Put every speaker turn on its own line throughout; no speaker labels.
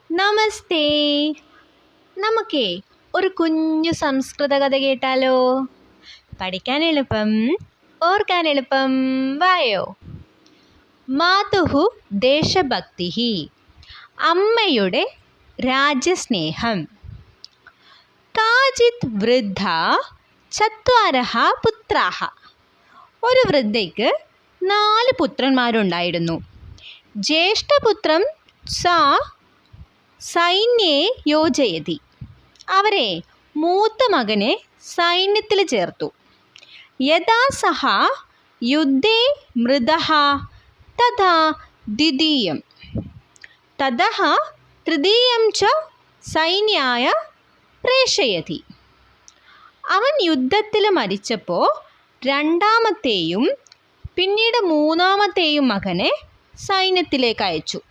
നമസ്തേ. നമുക്കേ ഒരു കുഞ്ഞു സംസ്കൃത കഥ കേട്ടാലോ? പഠിക്കാൻ എളുപ്പം, ഓർക്കാൻ എളുപ്പം. വായോ. മാതുഹു ദേശഭക്തിഃ. അമ്മയുടെ രാജ്യസ്നേഹം. കാചിത് വൃദ്ധ ചത്വാരഃ പുത്രാഃ. ഒരു വൃദ്ധയ്ക്ക് 4 പുത്രന്മാരുണ്ടായിരുന്നു. ജ്യേഷ്ഠപുത്രം സാ സൈന്യേ യോജയതി. അവരെ മൂത്ത മകനെ സൈന്യത്തിൽ ചേർത്തു. യഥാ സഹ യുദ്ധേ മൃതഃ തഥാ ദ്വിതീയം തതഃ തൃതീയം ച സൈന്യായ പ്രേഷയതി. അവൻ യുദ്ധത്തിൽ മരിച്ചപ്പോൾ രണ്ടാമത്തെയും പിന്നീട് മൂന്നാമത്തെയും മകനെ സൈന്യത്തിലേക്ക് അയച്ചു.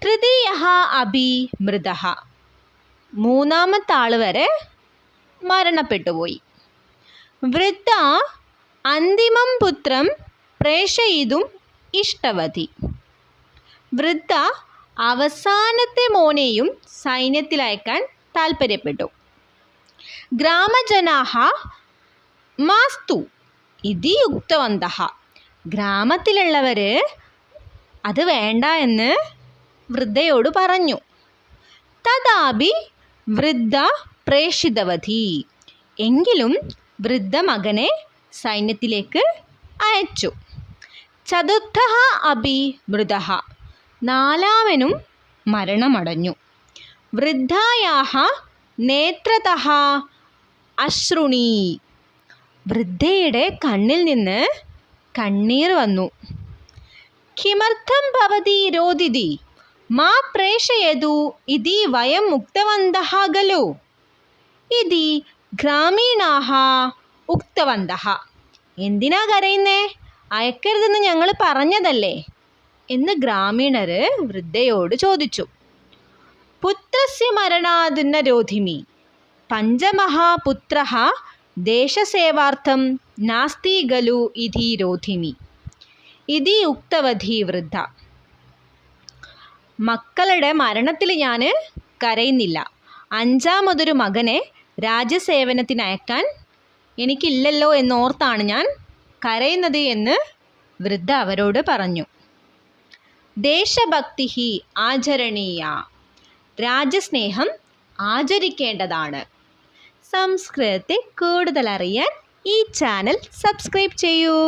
തൃതീയഃ അഭി മൃതഃ. മൂന്നാമത്തെ ആൾ വരെ മരണപ്പെട്ടുപോയി. വൃദ്ധ അന്തിമം പുത്രം പ്രേഷയിതും ഇഷ്ടവതി. വൃദ്ധ അവസാനത്തെ മോനെയും സൈന്യത്തിൽ അയക്കാൻ താൽപ്പര്യപ്പെട്ടു. ഗ്രാമജനാഃ മാസ്തു ഇതി ഉക്തവന്തഃ. ഗ്രാമത്തിലുള്ളവർ അത് വേണ്ട എന്ന് വൃദ്ധയോട് പറഞ്ഞു. തഥാപി വൃദ്ധ പ്രേഷിതവതി. എങ്കിലും വൃദ്ധ മകനെ സൈന്യത്തിലേക്ക് അയച്ചു. ചതുർത്ഥഃ അഭി മൃതഃ. നാലാമനും മരണമടഞ്ഞു. വൃദ്ധായാഃ നേത്രതഃ അശ്രുണീ. വൃദ്ധയുടെ കണ്ണിൽ നിന്ന് കണ്ണീർ വന്നു. കിമർത്ഥം ഭവതി രോദിതി മാ പ്രേഷയതു ഇതി വയം ഉക്തവന്തഃ ഖലു ഇതി ഗ്രാമീണാഃ ഉക്തവന്തഃ. എന്തിനാ കരയുന്നേ? അയക്കരുതെന്ന് ഞങ്ങൾ പറഞ്ഞതല്ലേ എന്ന് ഗ്രാമീണർ വൃദ്ധയോട് ചോദിച്ചു. പുത്രസ്യ മരണാത് ന രോധിമി. പഞ്ചമഃ പുത്രഃ ദേശസേവാർത്ഥം നാസ്തി ഖലു ഇതി രോധിമി ഇതി ഉക്തവതി വൃദ്ധ. മക്കളുടെ മരണത്തിൽ ഞാൻ കരയുന്നില്ല. 5ാമതൊരു മകനെ രാജ്യസേവനത്തിന് അയക്കാൻ എനിക്കില്ലല്ലോ എന്നോർത്താണ് ഞാൻ കരയുന്നത് എന്ന് വൃദ്ധ അവരോട് പറഞ്ഞു. ദേശഭക്തിഃ ആചരണീയ. രാജ്യസ്നേഹം ആചരിക്കേണ്ടതാണ്. സംസ്കൃതത്തെ കൂടുതൽ അറിയാൻ ഈ ചാനൽ സബ്സ്ക്രൈബ് ചെയ്യൂ.